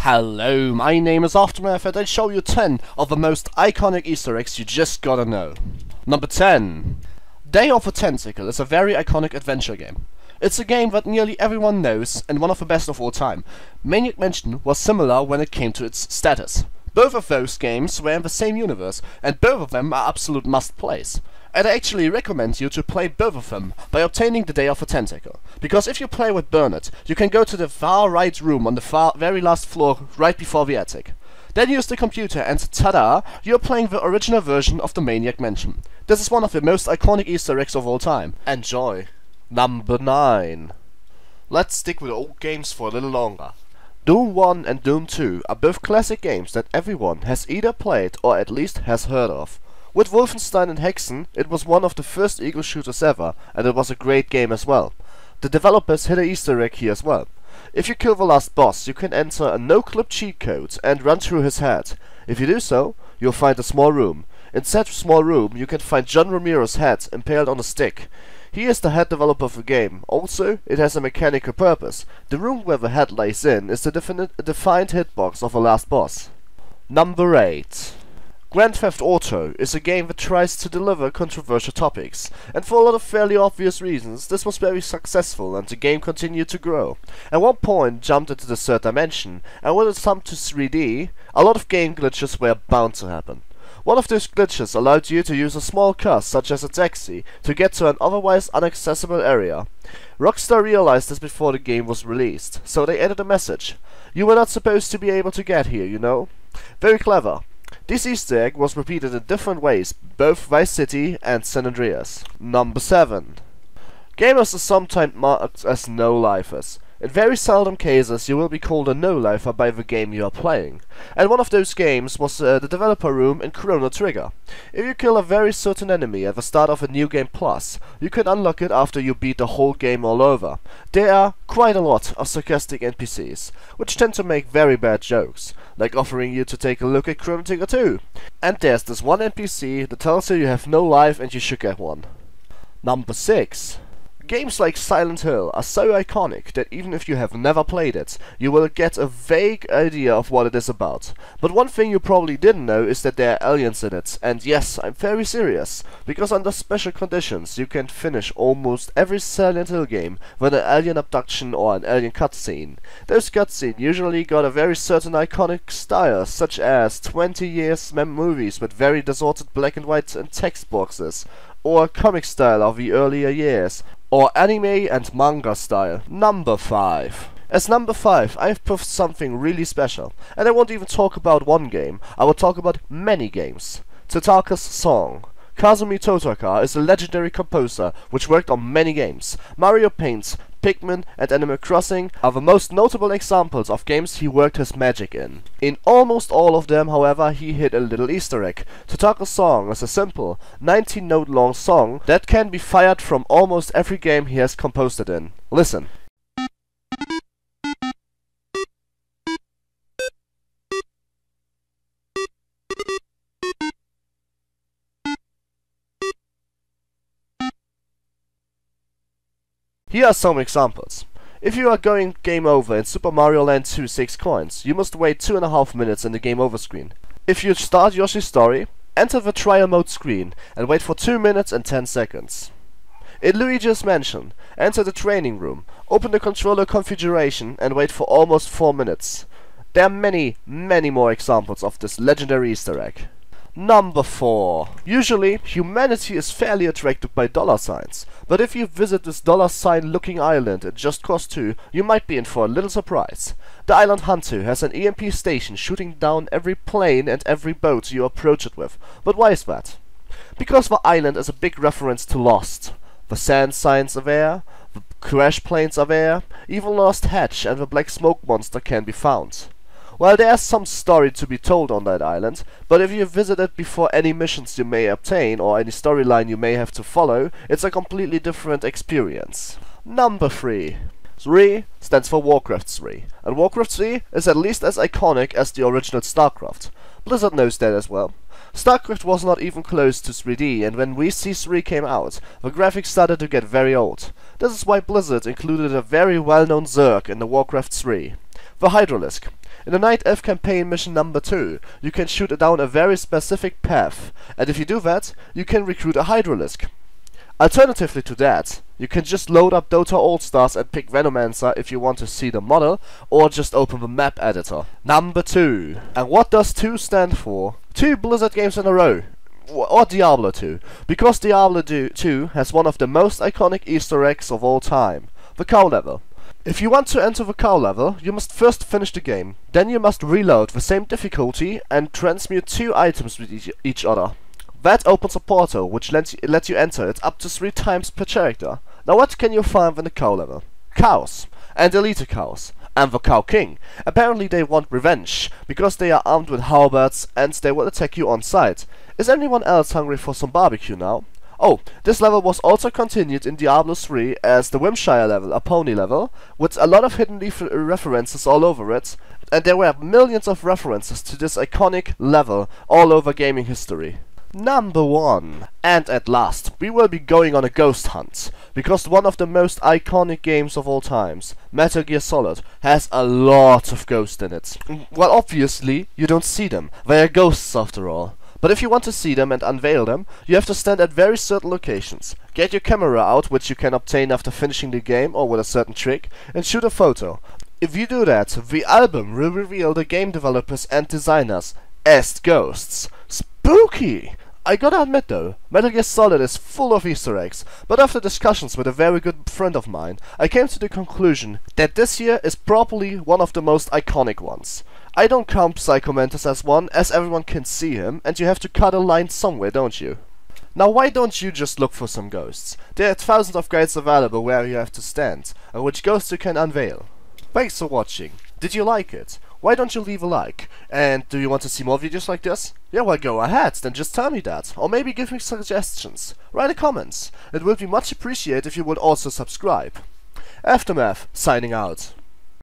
Hello, my name is Aftermath and I show you 10 of the most iconic Easter eggs you just gotta know. Number 10. Day of the Tentacle is a very iconic adventure game. It's a game that nearly everyone knows and one of the best of all time. Maniac Mansion was similar when it came to its status. Both of those games were in the same universe and both of them are absolute must-plays. I'd actually recommend you to play both of them by obtaining the Day of the Tentacle. Because if you play with Bernard, you can go to the far right room on the very last floor right before the attic. Then use the computer and tada, you're playing the original version of the Maniac Mansion. This is one of the most iconic Easter eggs of all time. Enjoy! Number 9. Let's stick with old games for a little longer. Doom 1 and Doom 2 are both classic games that everyone has either played or at least has heard of. With Wolfenstein and Hexen, it was one of the first Eagle shooters ever, and it was a great game as well. The developers hid an Easter egg here as well. If you kill the last boss, you can enter a no-clip cheat code and run through his head. If you do so, you'll find a small room. In said small room, you can find John Romero's head impaled on a stick. He is the head developer of the game. Also, it has a mechanical purpose. The room where the head lays in is the defined hitbox of the last boss. Number 8. Grand Theft Auto is a game that tries to deliver controversial topics, and for a lot of fairly obvious reasons, this was very successful and the game continued to grow. At one point jumped into the third dimension, and when it jumped to 3D, a lot of game glitches were bound to happen. One of those glitches allowed you to use a small car, such as a taxi, to get to an otherwise inaccessible area. Rockstar realized this before the game was released, so they added a message. You were not supposed to be able to get here, you know? Very clever. This Easter egg was repeated in different ways, both Vice City and San Andreas. Number 7. Gamers are sometimes marked as no-lifers. In very seldom cases you will be called a no-lifer by the game you are playing. And one of those games was the developer room in Chrono Trigger. If you kill a very certain enemy at the start of a New Game Plus, you can unlock it after you beat the whole game all over. There are quite a lot of sarcastic NPCs, which tend to make very bad jokes, like offering you to take a look at Chrono Trigger 2. And there's this one NPC that tells you have no life and you should get one. Number 6. Games like Silent Hill are so iconic that even if you have never played it, you will get a vague idea of what it is about. But one thing you probably didn't know is that there are aliens in it, and yes, I'm very serious, because under special conditions you can finish almost every Silent Hill game with an alien abduction or an alien cutscene. Those cutscenes usually got a very certain iconic style, such as 20 years movies with very distorted black and white and text boxes, or comic style of the earlier years, or anime and manga style. Number 5. As number 5, I've picked something really special, and I won't even talk about one game, I will talk about many games. Totaka's Song. Kazumi Totaka is a legendary composer which worked on many games. Mario Paint, Pikmin and Animal Crossing are the most notable examples of games he worked his magic in. In almost all of them, however, he hid a little Easter egg. Totaka's Song is a simple, 19-note long song that can be fired from almost every game he has composed it in. Listen. Here are some examples. If you are going game over in Super Mario Land 2 6 coins, you must wait 2.5 minutes in the game over screen. If you start Yoshi's Story, enter the trial mode screen and wait for 2 minutes and 10 seconds. In Luigi's Mansion, enter the training room, open the controller configuration and wait for almost 4 minutes. There are many more examples of this legendary Easter egg. Number 4. Usually, humanity is fairly attracted by dollar signs, but if you visit this dollar sign looking island at Just Cause 2, you might be in for a little surprise. The island Hantu has an EMP station shooting down every plane and every boat you approach it with. But why is that? Because the island is a big reference to Lost. The sand signs are there, the crash planes are there, even Lost Hatch and the black smoke monster can be found. Well, there's some story to be told on that island, but if you visit it before any missions you may obtain or any storyline you may have to follow, it's a completely different experience. Number 3. 3 stands for Warcraft 3, and Warcraft 3 is at least as iconic as the original StarCraft. Blizzard knows that as well. StarCraft was not even close to 3D, and when VC3 came out, the graphics started to get very old. This is why Blizzard included a very well-known Zerg in the Warcraft 3. The Hydralisk. In the Night Elf campaign mission number 2, you can shoot down a very specific path, and if you do that, you can recruit a Hydralisk. Alternatively to that, you can just load up Dota All-Stars and pick Venomancer if you want to see the model, or just open the map editor. Number 2. And what does 2 stand for? 2 Blizzard games in a row. Or Diablo 2. Because Diablo 2 has one of the most iconic Easter eggs of all time. The cow level. If you want to enter the cow level, you must first finish the game. Then you must reload the same difficulty and transmute 2 items with each other. That opens a portal, which lets you enter it up to 3 times per character. Now what can you find in the cow level? Cows. And elite cows. And the Cow King. Apparently they want revenge, because they are armed with halberds and they will attack you on sight. Is anyone else hungry for some barbecue now? Oh, this level was also continued in Diablo 3 as the Wimshire level, a pony level, with a lot of hidden references all over it, and there were millions of references to this iconic level all over gaming history. Number 1. And at last, we will be going on a ghost hunt, because one of the most iconic games of all times, Metal Gear Solid, has a lot of ghosts in it. Well, obviously, you don't see them, they are ghosts after all. But if you want to see them and unveil them, you have to stand at very certain locations. Get your camera out, which you can obtain after finishing the game or with a certain trick, and shoot a photo. If you do that, the album will reveal the game developers and designers as ghosts. Spooky! I gotta admit though, Metal Gear Solid is full of Easter eggs, but after discussions with a very good friend of mine, I came to the conclusion that this year is probably one of the most iconic ones. I don't count Psycho Mantis as one, as everyone can see him, and you have to cut a line somewhere, don't you? Now why don't you just look for some ghosts? There are thousands of guides available where you have to stand, and which ghosts you can unveil. Thanks for watching. Did you like it? Why don't you leave a like? And do you want to see more videos like this? Yeah, well go ahead, then just tell me that. Or maybe give me suggestions. Write a comment. It would be much appreciated if you would also subscribe. Aftermath, signing out.